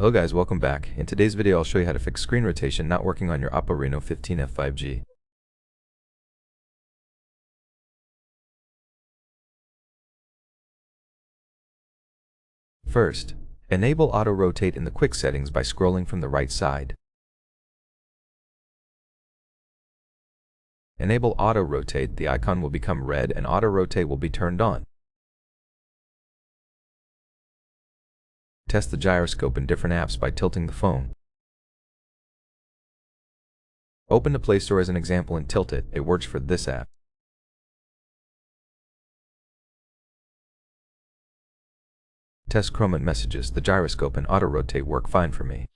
Hello guys, welcome back. In today's video I'll show you how to fix screen rotation not working on your OPPO Reno 15F 5G. First, enable auto rotate in the quick settings by scrolling from the right side. Enable auto rotate, the icon will become red and auto rotate will be turned on. Test the gyroscope in different apps by tilting the phone. Open the Play Store as an example and tilt it. It works for this app. Test Chrome and messages. The gyroscope and auto rotate work fine for me.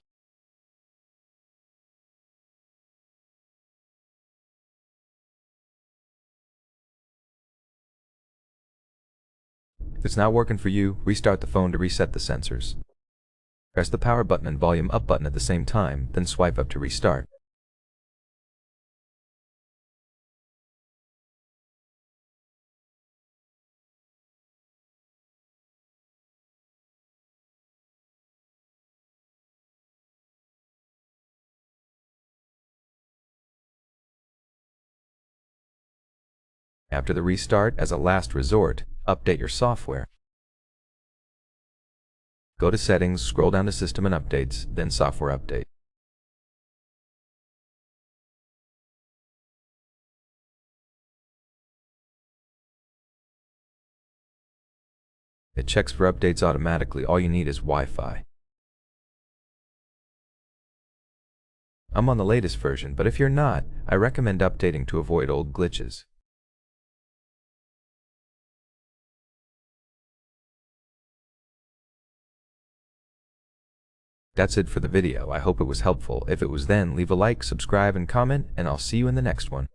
If it's not working for you, restart the phone to reset the sensors. Press the power button and volume up button at the same time, then swipe up to restart. After the restart, as a last resort, update your software. Go to Settings, scroll down to System and Updates, then Software Update. It checks for updates automatically. All you need is Wi-Fi. I'm on the latest version, but if you're not, I recommend updating to avoid old glitches. That's it for the video. I hope it was helpful. If it was, then leave a like, subscribe, and comment, and I'll see you in the next one.